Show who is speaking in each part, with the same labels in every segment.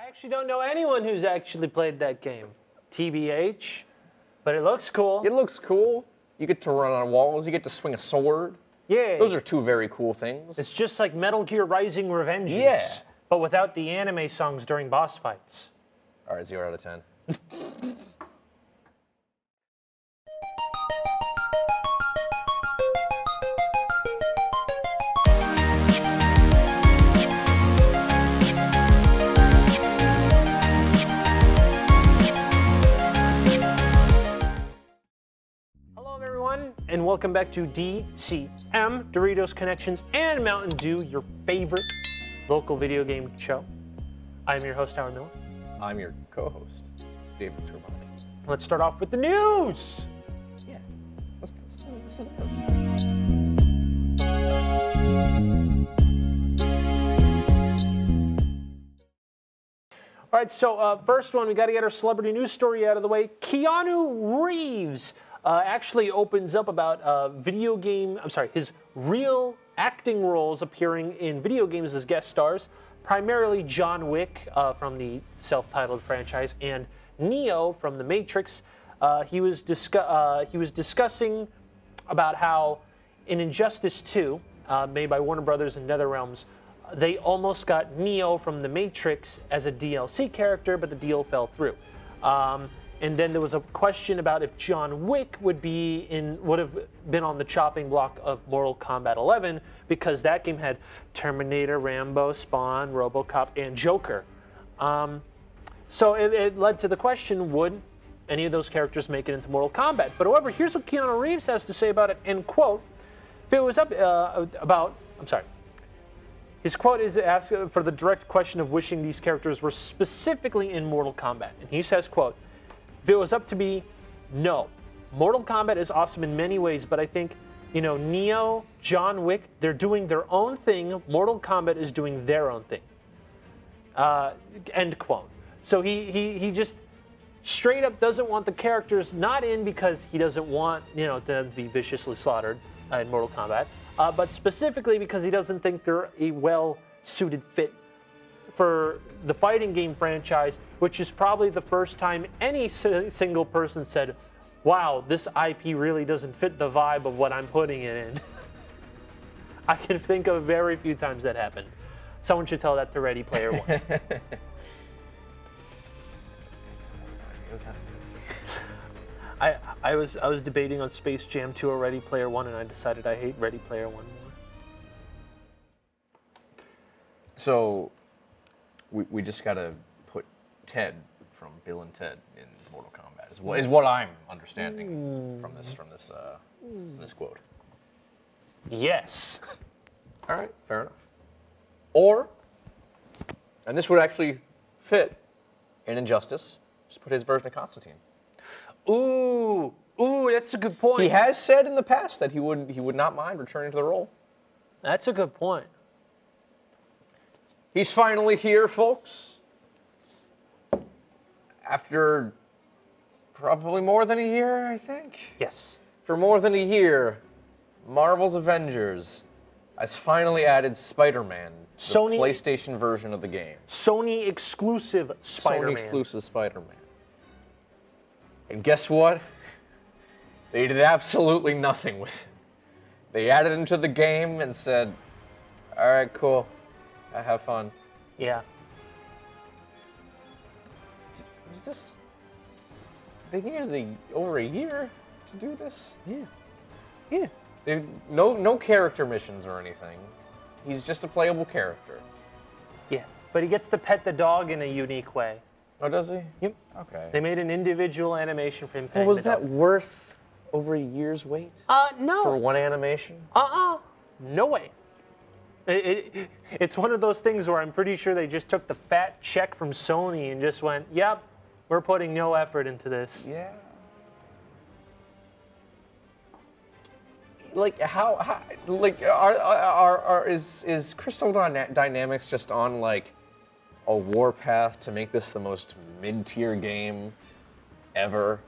Speaker 1: I actually don't know anyone who's actually played that game. TBH. But it looks cool.
Speaker 2: It looks cool. You get to run on walls. You get to swing a sword.
Speaker 1: Yeah.
Speaker 2: Those are two very cool things.
Speaker 1: It's just like Metal Gear Rising Revengeance.
Speaker 2: Yeah.
Speaker 1: But without the anime songs during boss fights.
Speaker 2: All right, 0 out of 10.
Speaker 1: And welcome back to DCM, Doritos, Connections, and Mountain Dew, your favorite local video game show. I'm your host, Howard Miller.
Speaker 2: I'm your co-host, David Scribani.
Speaker 1: Let's start off with the news.
Speaker 2: Yeah, let's do the news.
Speaker 1: All right, so first one, we got to get our celebrity news story out of the way. Keanu Reeves actually opens up about his real acting roles appearing in video games as guest stars, primarily John Wick from the self-titled franchise and Neo from The Matrix. He was discussing about how in Injustice 2, made by Warner Brothers and NetherRealms, they almost got Neo from The Matrix as a DLC character, but the deal fell through. And then there was a question about if John Wick would have been on the chopping block of Mortal Kombat 11, because that game had Terminator, Rambo, Spawn, RoboCop, and Joker. So it led to the question, would any of those characters make it into Mortal Kombat? But however, here's what Keanu Reeves has to say about it, and quote, if it was his quote is asked for the direct question of wishing these characters were specifically in Mortal Kombat. And he says, quote, if it was up to me, no. Mortal Kombat is awesome in many ways, but I think, Neo, John Wick, they're doing their own thing. Mortal Kombat is doing their own thing. End quote. So he just straight up doesn't want the characters not in because he doesn't want, them to be viciously slaughtered in Mortal Kombat, but specifically because he doesn't think they're a well-suited fit for the fighting game franchise, which is probably the first time any single person said, wow, this IP really doesn't fit the vibe of what I'm putting it in. I can think of very few times that happened. Someone should tell that to Ready Player One. I was debating on Space Jam 2 or Ready Player One, and I decided I hate Ready Player One more.
Speaker 2: So, we just got to put Ted from Bill and Ted in Mortal Kombat, is what I'm understanding from this quote.
Speaker 1: Yes.
Speaker 2: All right, fair enough. Or, and this would actually fit in Injustice, just put his version of Constantine.
Speaker 1: Ooh, that's a good point.
Speaker 2: He has said in the past that he would not mind returning to the role.
Speaker 1: That's a good point.
Speaker 2: He's finally here, folks. After probably more than a year, I think.
Speaker 1: Yes.
Speaker 2: For more than a year, Marvel's Avengers has finally added Spider-Man, the PlayStation version of the game.
Speaker 1: Sony exclusive Spider-Man.
Speaker 2: Sony exclusive Spider-Man. And guess what? They did absolutely nothing with it. They added him to the game and said, all right, cool. Have fun.
Speaker 1: Yeah.
Speaker 2: Was this? They needed over a year to do this?
Speaker 1: Yeah.
Speaker 2: No character missions or anything. He's just a playable character.
Speaker 1: Yeah, but he gets to pet the dog in a unique way.
Speaker 2: Oh, does he?
Speaker 1: Yep.
Speaker 2: Okay.
Speaker 1: They made an individual animation for him petting
Speaker 2: Well, was
Speaker 1: the
Speaker 2: that
Speaker 1: dog.
Speaker 2: worth over a year's wait?
Speaker 1: No.
Speaker 2: For one animation?
Speaker 1: No way. It's one of those things where I'm pretty sure they just took the fat check from Sony and just went, yep, we're putting no effort into this.
Speaker 2: Yeah. Like is Crystal Dynamics just on like a warpath to make this the most mid-tier game ever?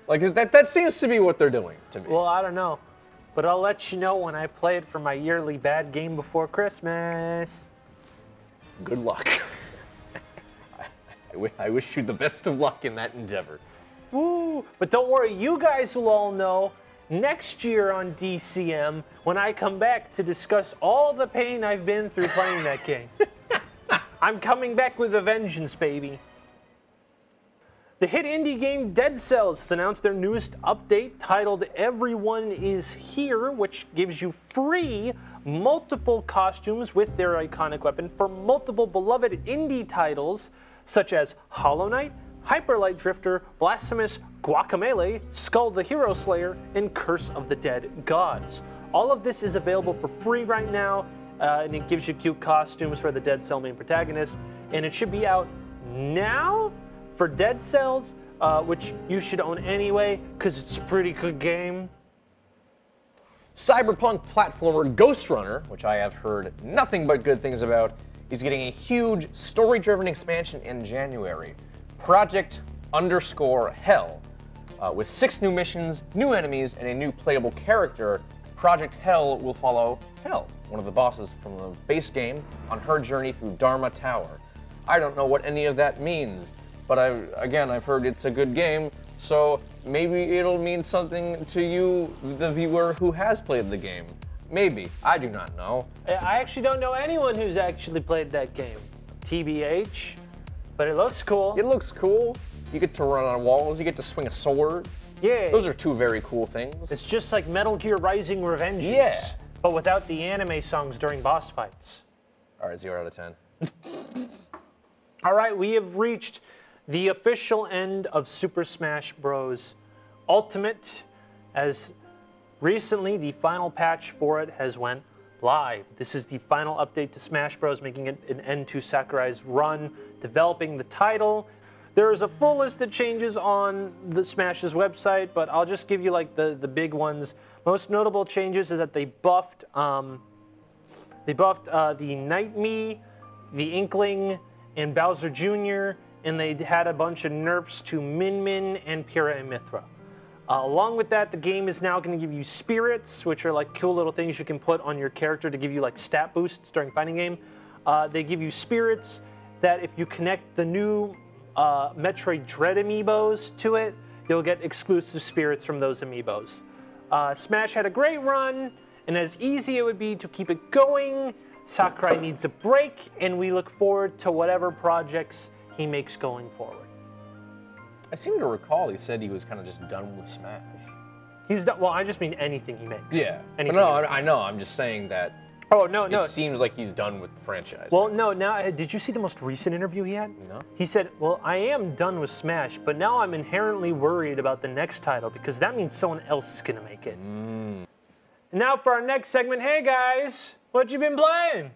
Speaker 2: Like that seems to be what they're doing to me.
Speaker 1: Well, I don't know. But I'll let you know when I play it for my yearly bad game before Christmas.
Speaker 2: Good luck. I wish you the best of luck in that endeavor.
Speaker 1: Woo! But don't worry, you guys will all know next year on DCM when I come back to discuss all the pain I've been through playing that game. I'm coming back with a vengeance, baby. The hit indie game Dead Cells has announced their newest update titled Everyone Is Here, which gives you free multiple costumes with their iconic weapon for multiple beloved indie titles such as Hollow Knight, Hyper Light Drifter, Blasphemous, Guacamelee, Skull the Hero Slayer, and Curse of the Dead Gods. All of this is available for free right now, and it gives you cute costumes for the Dead Cell main protagonist, and it should be out now for Dead Cells, which you should own anyway, because it's a pretty good game.
Speaker 2: Cyberpunk platformer Ghost Runner, which I have heard nothing but good things about, is getting a huge story-driven expansion in January. Project_Hell. With 6 new missions, new enemies, and a new playable character, Project Hell will follow Hell, one of the bosses from the base game, on her journey through Dharma Tower. I don't know what any of that means, but I've heard it's a good game, so maybe it'll mean something to you, the viewer who has played the game. Maybe. I do not know.
Speaker 1: I actually don't know anyone who's actually played that game. TBH. But it looks cool.
Speaker 2: It looks cool. You get to run on walls, you get to swing a sword.
Speaker 1: Yeah.
Speaker 2: Those are 2 very cool things.
Speaker 1: It's just like Metal Gear Rising Revengeance.
Speaker 2: Yeah.
Speaker 1: But without the anime songs during boss fights.
Speaker 2: All right, 0 out of 10.
Speaker 1: All right, we have reached the official end of Super Smash Bros. Ultimate, as recently the final patch for it has went live. This is the final update to Smash Bros, making it an end to Sakurai's run developing the title. There is a full list of changes on the Smash's website, but I'll just give you like the big ones. Most notable changes is that they buffed the Nightmare, the Inkling, and Bowser Jr., and they had a bunch of nerfs to Min Min and Pyrrha and Mithra. Along with that, the game is now going to give you spirits, which are like cool little things you can put on your character to give you like stat boosts during fighting game. They give you spirits that if you connect the new Metroid Dread amiibos to it, you'll get exclusive spirits from those amiibos. Smash had a great run, and as easy it would be to keep it going, Sakurai needs a break, and we look forward to whatever projects he makes going forward.
Speaker 2: I seem to recall he said he was kind of just done with Smash.
Speaker 1: He's done, well, I just mean anything he makes.
Speaker 2: Yeah.
Speaker 1: Anything
Speaker 2: But no, I know. I'm just saying that
Speaker 1: Oh, no.
Speaker 2: it seems like he's done with the franchise.
Speaker 1: Well, no, now, did you see the most recent interview he had?
Speaker 2: No.
Speaker 1: He said, well, I am done with Smash, but now I'm inherently worried about the next title because that means someone else is going to make it. And now for our next segment, hey guys, what you been playing?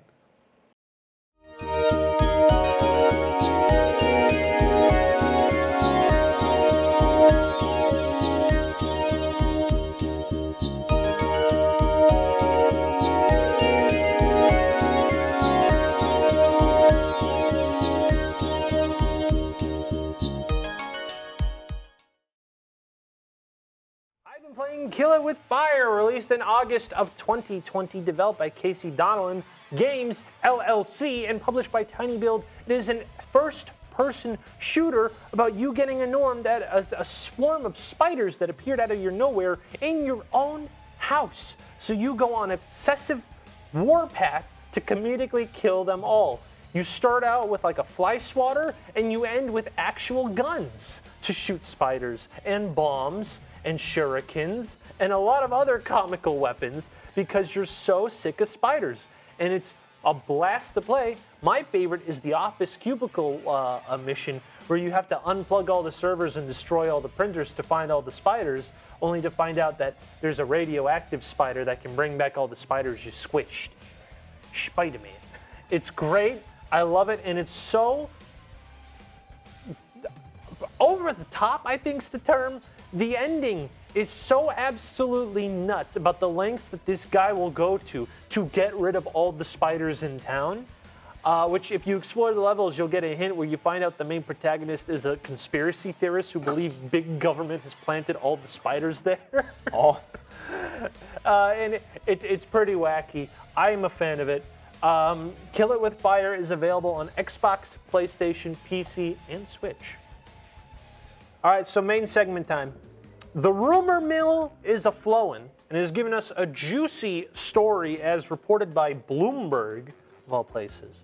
Speaker 1: Playing Kill It With Fire, released in August of 2020, developed by Casey Donnellan Games, LLC, and published by TinyBuild. It is a first-person shooter about you getting annoyed at a swarm of spiders that appeared out of your nowhere in your own house. So you go on an obsessive warpath to comedically kill them all. You start out with like a fly swatter, and you end with actual guns to shoot spiders and bombs and shurikens, and a lot of other comical weapons because you're so sick of spiders. And it's a blast to play. My favorite is the office cubicle mission where you have to unplug all the servers and destroy all the printers to find all the spiders, only to find out that there's a radioactive spider that can bring back all the spiders you squished. Spider-Man. It's great. I love it, and it's so over the top, I think's the term. The ending is so absolutely nuts about the lengths that this guy will go to get rid of all the spiders in town, which if you explore the levels, you'll get a hint where you find out the main protagonist is a conspiracy theorist who believes big government has planted all the spiders there.
Speaker 2: Oh.
Speaker 1: And it's pretty wacky. I am a fan of it. Kill It With Fire is available on Xbox, PlayStation, PC, and Switch. All right, so main segment time. The rumor mill is a-flowing and has given us a juicy story as reported by Bloomberg, of all places.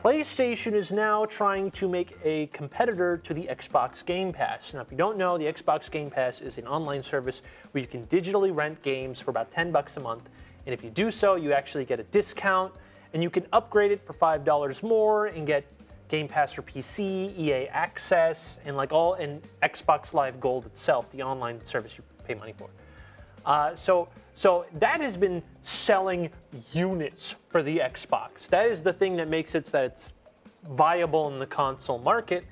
Speaker 1: PlayStation is now trying to make a competitor to the Xbox Game Pass. Now, if you don't know, the Xbox Game Pass is an online service where you can digitally rent games for about $10 a month. And if you do so, you actually get a discount, and you can upgrade it for $5 more and get Game Pass for PC, EA Access, and and Xbox Live Gold itself, the online service you pay money for. So that has been selling units for the Xbox. That is the thing that makes it so that it's viable in the console market.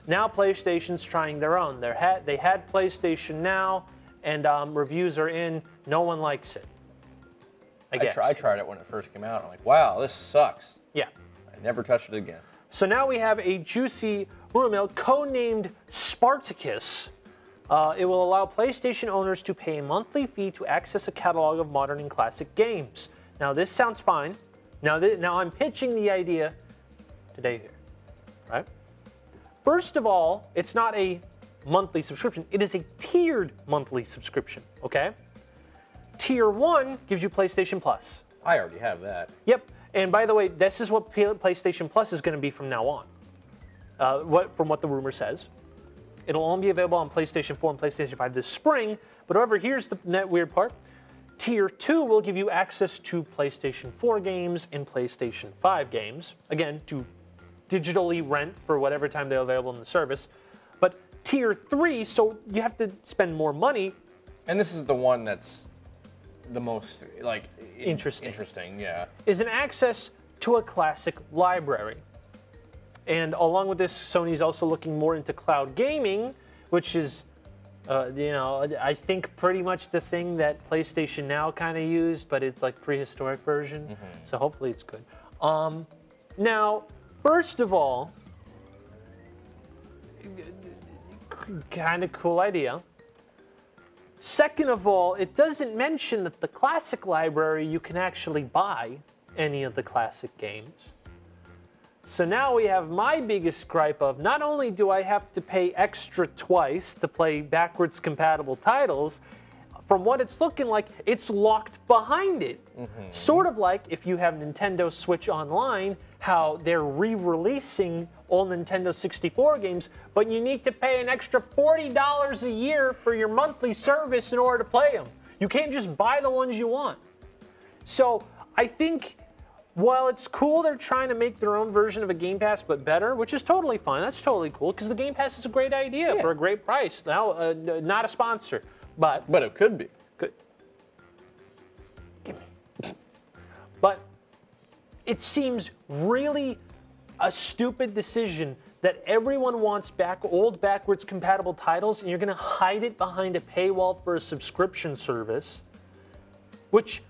Speaker 1: Now PlayStation's trying their own. They had PlayStation Now, and reviews are in. No one likes it. I guess.
Speaker 2: I tried it when it first came out. I'm like, wow, this sucks.
Speaker 1: Yeah.
Speaker 2: I never touched it again.
Speaker 1: So now we have a juicy rumor mill codenamed Spartacus. It will allow PlayStation owners to pay a monthly fee to access a catalog of modern and classic games. Now this sounds fine. Now I'm pitching the idea today here, right? First of all, it's not a monthly subscription. It is a tiered monthly subscription, okay? Tier 1 gives you PlayStation Plus.
Speaker 2: I already have that.
Speaker 1: Yep. And by the way, this is what PlayStation Plus is going to be from now on. From what the rumor says. It'll only be available on PlayStation 4 and PlayStation 5 this spring. But however, here's the weird part. Tier 2 will give you access to PlayStation 4 games and PlayStation 5 games. Again, to digitally rent for whatever time they're available in the service. But Tier 3, so you have to spend more money.
Speaker 2: And this is the one that's the most
Speaker 1: interesting,
Speaker 2: yeah.
Speaker 1: Is an access to a classic library. And along with this, Sony's also looking more into cloud gaming, which is, I think pretty much the thing that PlayStation Now kind of used, but it's like prehistoric version. Mm-hmm. So hopefully it's good. Now, first of all, kind of cool idea. Second of all, it doesn't mention that the classic library, you can actually buy any of the classic games. So now we have my biggest gripe of not only do I have to pay extra twice to play backwards compatible titles, from what it's looking like, it's locked behind it. Mm-hmm. Sort of like if you have Nintendo Switch Online, how they're re-releasing all Nintendo 64 games, but you need to pay an extra $40 a year for your monthly service in order to play them. You can't just buy the ones you want. So I think while it's cool they're trying to make their own version of a Game Pass but better, which is totally fine, that's totally cool, because the Game Pass is a great idea for a great price. Now, not a sponsor, but
Speaker 2: it could be.
Speaker 1: Good. Give me. But it seems really a stupid decision that everyone wants old backwards compatible titles, and you're going to hide it behind a paywall for a subscription service, which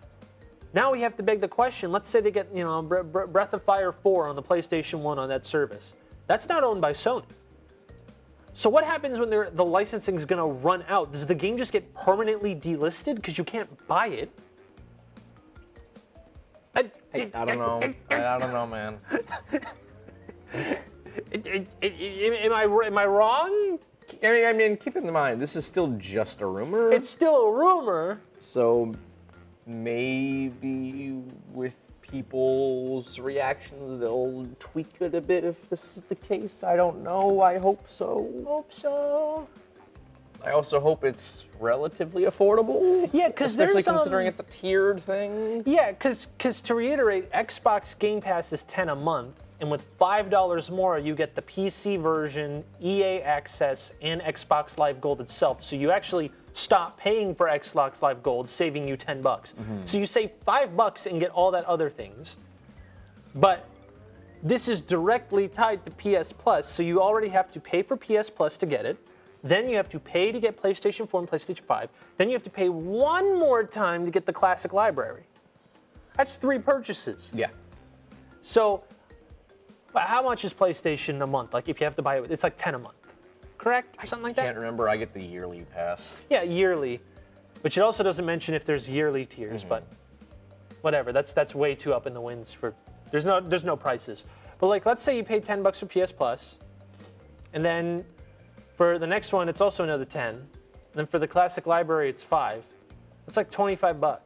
Speaker 1: now we have to beg the question. Let's say they get Breath of Fire 4 on the PlayStation 1 on that service. That's not owned by Sony. So what happens when the licensing is going to run out? Does the game just get permanently delisted because you can't buy it?
Speaker 2: I don't know. I don't know, man.
Speaker 1: Am I wrong?
Speaker 2: I mean, keep in mind, this is still just a rumor.
Speaker 1: It's still a rumor.
Speaker 2: So maybe with people's reactions, they'll tweak it a bit if this is the case. I don't know. I hope so.
Speaker 1: Hope so.
Speaker 2: I also hope it's relatively affordable.
Speaker 1: Yeah, because
Speaker 2: especially considering it's a tiered thing.
Speaker 1: Yeah, because to reiterate, Xbox Game Pass is $10 a month, and with $5 more, you get the PC version, EA Access, and Xbox Live Gold itself. So you actually stop paying for Xbox Live Gold, saving you $10. Mm-hmm. So you save $5 and get all that other things. But this is directly tied to PS Plus, so you already have to pay for PS Plus to get it. Then you have to pay to get PlayStation 4 and PlayStation 5. Then you have to pay one more time to get the classic library. That's 3 purchases.
Speaker 2: Yeah.
Speaker 1: So how much is PlayStation a month? Like if you have to buy it, it's like $10 a month. Correct? Or something like that?
Speaker 2: Can't remember. I get the yearly pass.
Speaker 1: Yeah, yearly. Which it also doesn't mention if there's yearly tiers, but whatever. That's way too up in the winds for there's no prices. But like, let's say you pay $10 for PS Plus, and then for the next one, it's also another 10. And then for the classic library, it's 5. That's like $25.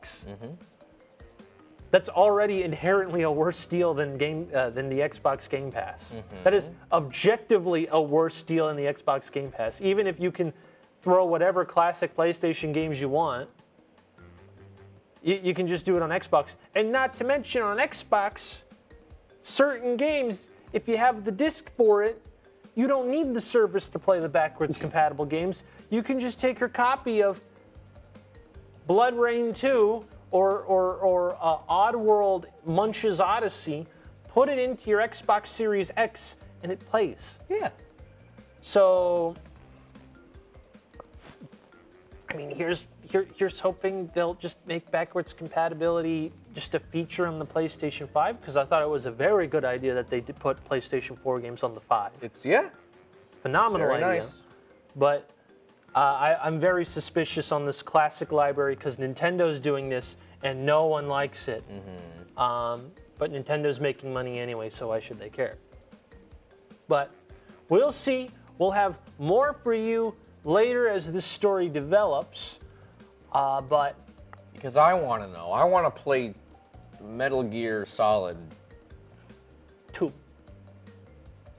Speaker 1: That's already inherently a worse deal than the Xbox Game Pass. That is objectively a worse deal than the Xbox Game Pass. Even if you can throw whatever classic PlayStation games you want, you can just do it on Xbox. And not to mention on Xbox, certain games, if you have the disc for it, you don't need the service to play the backwards compatible games. You can just take your copy of Blood Rain 2 or Oddworld Munch's Odyssey, put it into your Xbox Series X, and it plays.
Speaker 2: Yeah.
Speaker 1: So, I mean, here's hoping they'll just make backwards compatibility just a feature on the PlayStation 5, because I thought it was a very good idea that they did put PlayStation 4 games on the 5. Phenomenal idea.
Speaker 2: Nice.
Speaker 1: But I'm very suspicious on this classic library because Nintendo's doing this and no one likes it. But Nintendo's making money anyway, so why should they care? But we'll see. We'll have more for you later as this story develops. But
Speaker 2: because I want to know. I want to play Metal Gear Solid
Speaker 1: 2.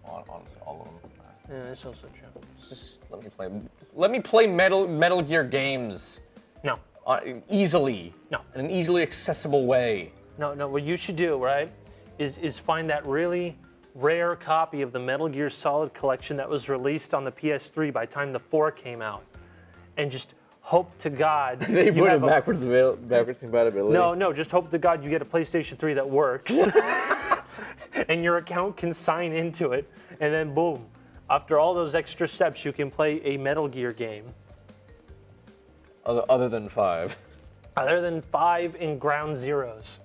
Speaker 2: Honestly, all of them.
Speaker 1: Yeah, that's also true.
Speaker 2: Just let me play Metal Gear games.
Speaker 1: No.
Speaker 2: Easily.
Speaker 1: No.
Speaker 2: In an easily accessible way.
Speaker 1: No. What you should do, right, is find that really rare copy of the Metal Gear Solid collection that was released on the PS3 by the time the 4 came out, and just hope to God
Speaker 2: they put it backwards compatibility.
Speaker 1: No, just hope to God you get a PlayStation 3 that works, and your account can sign into it, and then boom. After all those extra steps, you can play a Metal Gear game.
Speaker 2: Other than 5.
Speaker 1: Other than 5 and Ground Zeroes.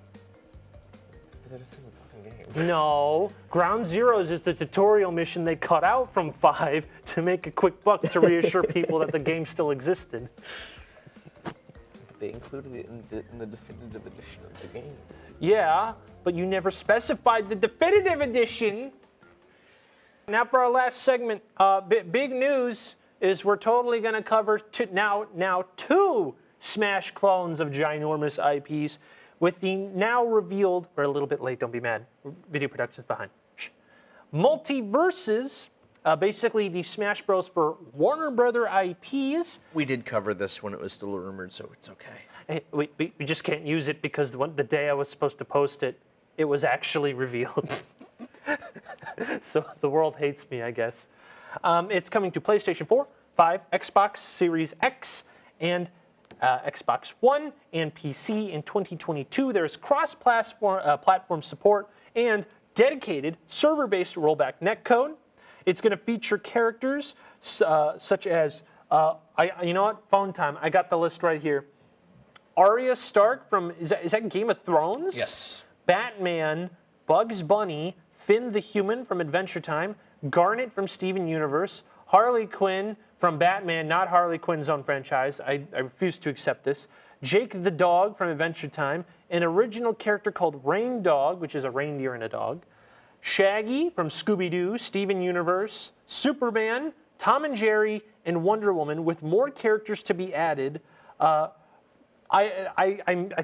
Speaker 2: They're the same fucking game.
Speaker 1: No, Ground Zeroes is the tutorial mission they cut out from 5 to make a quick buck to reassure people that the game still existed.
Speaker 2: They included it in the definitive edition of the game.
Speaker 1: Yeah, but you never specified the definitive edition. Now for our last segment, big news is we're totally going to cover two Smash clones of ginormous IPs with the now revealed, we're a little bit late, don't be mad, video production's behind. MultiVersus, basically the Smash Bros. For Warner Brother IPs.
Speaker 2: We did cover this when it was still rumored, so it's okay.
Speaker 1: Hey, we just can't use it because the day I was supposed to post it, it was actually revealed. So the world hates me, I guess. It's coming to PlayStation 4, 5, Xbox Series X, and Xbox One and PC in 2022. There's cross-platform support and dedicated server-based rollback netcode. It's going to feature characters such as, you know what? Phone time. I got the list right here. Arya Stark from, is that Game of Thrones?
Speaker 2: Yes.
Speaker 1: Batman, Bugs Bunny, Finn the Human from Adventure Time, Garnet from Steven Universe, Harley Quinn from Batman, not Harley Quinn's own franchise. I refuse to accept this. Jake the Dog from Adventure Time, an original character called Rain Dog, which is a reindeer and a dog, Shaggy from Scooby-Doo, Steven Universe, Superman, Tom and Jerry, and Wonder Woman, with more characters to be added. I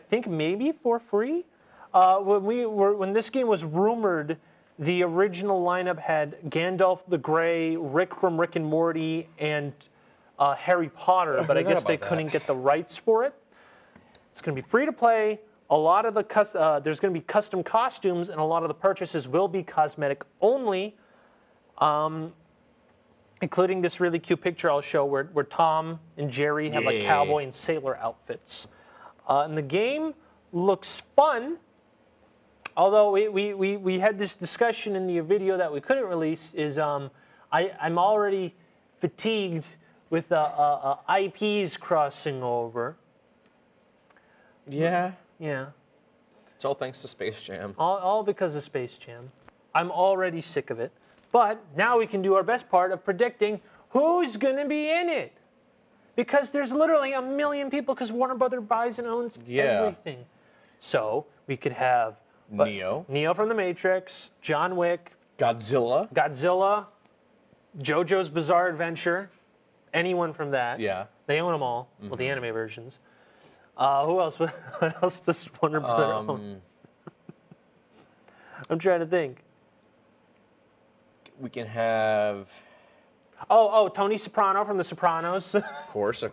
Speaker 1: think maybe for free. When this game was rumored, the original lineup had Gandalf the Grey, Rick from Rick and Morty, and Harry Potter, but I guess they couldn't get the rights for it. It's going to be free to play. A lot of there's going to be custom costumes, and a lot of the purchases will be cosmetic only, including this really cute picture I'll show where Tom and Jerry have like cowboy and sailor outfits. And the game looks fun. Although we had this discussion in the video that we couldn't release, is I'm already fatigued with IPs crossing over.
Speaker 2: Yeah.
Speaker 1: Yeah.
Speaker 2: It's all thanks to Space Jam.
Speaker 1: All because of Space Jam. I'm already sick of it. But now we can do our best part of predicting who's going to be in it. Because there's literally a million people because Warner Brothers buys and owns everything. So we could have
Speaker 2: Neo
Speaker 1: from The Matrix, John Wick,
Speaker 2: Godzilla.
Speaker 1: Godzilla, JoJo's Bizarre Adventure, anyone from that.
Speaker 2: Yeah.
Speaker 1: They own them all. Well, the anime versions. Who else? What else does Warner Brother own? I'm trying to think.
Speaker 2: We can have.
Speaker 1: Oh, Tony Soprano from The Sopranos.
Speaker 2: Of course.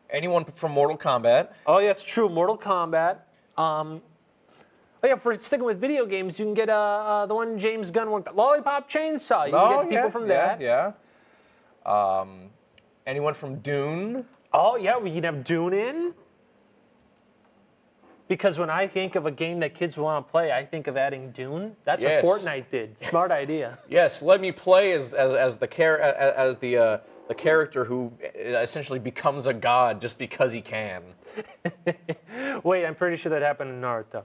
Speaker 2: Anyone from Mortal Kombat.
Speaker 1: Oh, yeah, it's true. Mortal Kombat. Oh, yeah, for sticking with video games, you can get the one James Gunn worked on. Lollipop Chainsaw. You can get people from that.
Speaker 2: Yeah. Anyone from Dune.
Speaker 1: Oh, yeah, we can have Dune in. Because when I think of a game that kids want to play, I think of adding Dune. That's what Fortnite did. Smart idea.
Speaker 2: Yes, let me play as the character who essentially becomes a god just because he can.
Speaker 1: Wait, I'm pretty sure that happened in Naruto.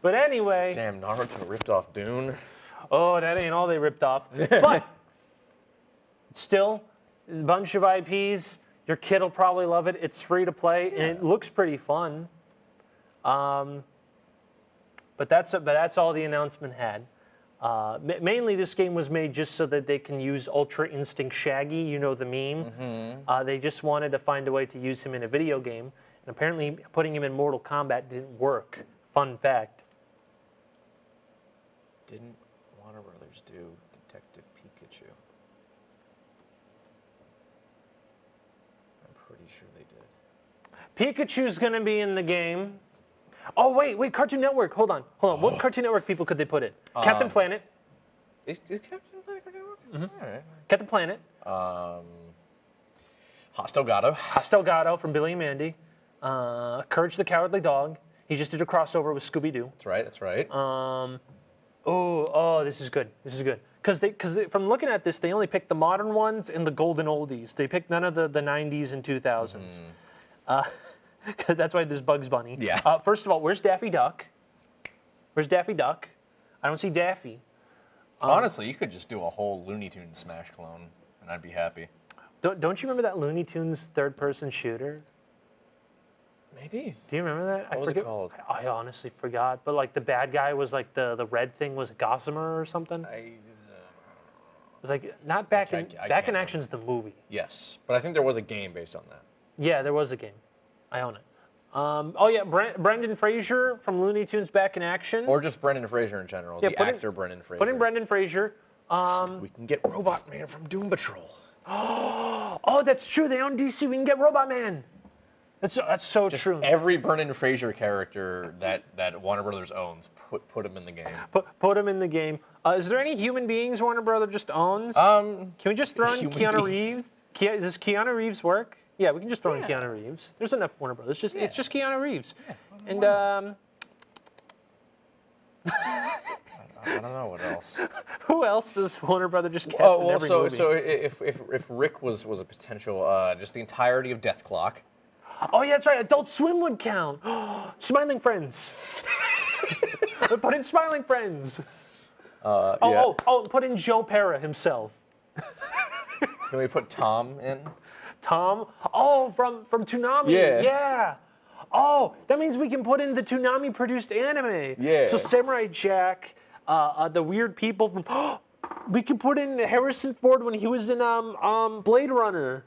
Speaker 1: But anyway.
Speaker 2: Damn, Naruto ripped off Dune.
Speaker 1: Oh, that ain't all they ripped off. But still, a bunch of IPs. Your kid will probably love it. It's free to play, and it looks pretty fun. But that's all the announcement had. Mainly, this game was made just so that they can use Ultra Instinct Shaggy. You know the meme. They just wanted to find a way to use him in a video game, and apparently, putting him in Mortal Kombat didn't work. Fun fact.
Speaker 2: Didn't Warner Brothers do Detective Pikachu? Pretty sure they did.
Speaker 1: Pikachu's going to be in the game. Oh, wait, Cartoon Network. Hold on. What Cartoon Network people could they put it? Captain Planet.
Speaker 2: Is Captain Planet Cartoon Network? All right.
Speaker 1: Captain Planet.
Speaker 2: Hostel Gato
Speaker 1: from Billy and Mandy. Courage the Cowardly Dog. He just did a crossover with Scooby-Doo.
Speaker 2: That's right.
Speaker 1: This is good. Because from looking at this, they only picked the modern ones and the golden oldies. They picked none of the 90s and 2000s. That's why there's Bugs Bunny.
Speaker 2: Yeah.
Speaker 1: First of all, where's Daffy Duck? I don't see Daffy.
Speaker 2: Honestly, you could just do a whole Looney Tunes Smash clone, and I'd be happy.
Speaker 1: Don't you remember that Looney Tunes third-person shooter?
Speaker 2: Maybe.
Speaker 1: Do you remember that?
Speaker 2: What was it called?
Speaker 1: I honestly forgot. But like the bad guy was like the red thing was a Gossamer or something. It was like not Back in Action's the movie.
Speaker 2: Yes, but I think there was a game based on that.
Speaker 1: Yeah, there was a game. I own it. Brendan Fraser from Looney Tunes Back in Action.
Speaker 2: Or just Brendan Fraser in general. Yeah, the actor Brendan Fraser.
Speaker 1: Put in Brendan Fraser.
Speaker 2: We can get Robot Man from Doom Patrol.
Speaker 1: Oh, that's true. They own DC. We can get Robot Man. That's so
Speaker 2: just
Speaker 1: true.
Speaker 2: Every Brendan Fraser character that Warner Brothers owns, put him in the game.
Speaker 1: Put him in the game. Is there any human beings Warner Brothers just owns? Can we just throw in Keanu Reeves? Does Keanu Reeves work? Yeah, we can just throw in Keanu Reeves. There's enough Warner Brothers. It's just Keanu Reeves.
Speaker 2: Yeah.
Speaker 1: And
Speaker 2: I don't know what else.
Speaker 1: Who else does Warner Brothers just cast in every movie?
Speaker 2: So if Rick was a potential, just the entirety of Death Clock.
Speaker 1: Oh yeah, that's right. Adult Swim would count. Smiling Friends. Put in Smiling Friends. Put in Joe Pera himself.
Speaker 2: Can we put Tom in?
Speaker 1: Tom? Oh, from Toonami. Yeah. Oh, that means we can put in the Toonami produced anime.
Speaker 2: Yeah.
Speaker 1: So Samurai Jack, the weird people from. We can put in Harrison Ford when he was in Blade Runner.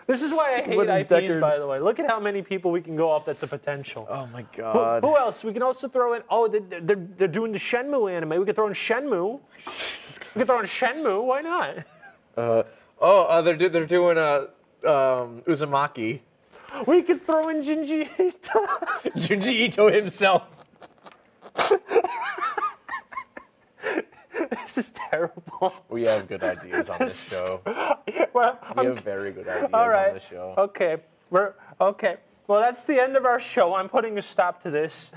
Speaker 1: This is why I hate IPs, by the way. Look at how many people we can go off. That's a potential.
Speaker 2: Oh my God.
Speaker 1: Who else? We can also throw in. Oh, they're doing the Shenmue anime. We could throw in Shenmue. We could throw in Shenmue. Why not?
Speaker 2: They're doing Uzumaki.
Speaker 1: We could throw in Junji Ito.
Speaker 2: Junji Ito himself.
Speaker 1: This is terrible.
Speaker 2: We have good ideas on this show.
Speaker 1: Well,
Speaker 2: we have very good ideas on this show.
Speaker 1: Okay. Okay. Well, that's the end of our show. I'm putting a stop to this.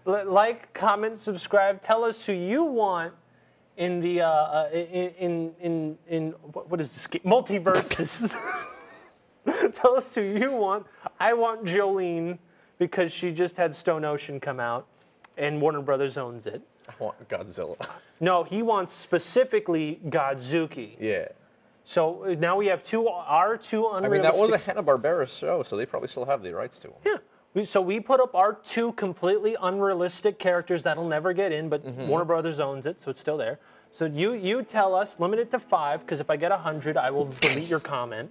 Speaker 1: Like, comment, subscribe. Tell us who you want in the what is this game? MultiVersus. Tell us who you want. I want Jolene because she just had Stone Ocean come out, and Warner Brothers owns it.
Speaker 2: I want Godzilla.
Speaker 1: No, he wants specifically Godzuki.
Speaker 2: Yeah.
Speaker 1: So now we have our two unrealistic.
Speaker 2: I mean, that was a Hanna-Barbera show, so they probably still have the rights to them.
Speaker 1: Yeah. So we put up our two completely unrealistic characters that'll never get in, but Warner Brothers owns it, so it's still there. So you tell us, limit it to 5, because if I get 100, I will delete your comment.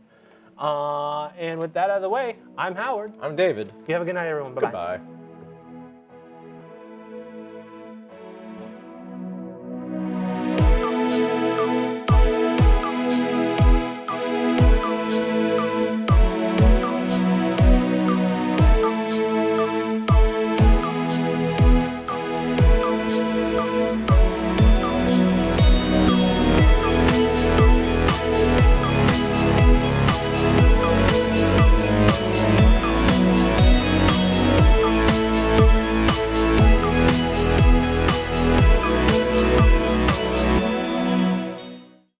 Speaker 1: And with that out of the way, I'm Howard.
Speaker 2: I'm David.
Speaker 1: You have a good night, everyone. Bye-bye.
Speaker 2: Goodbye.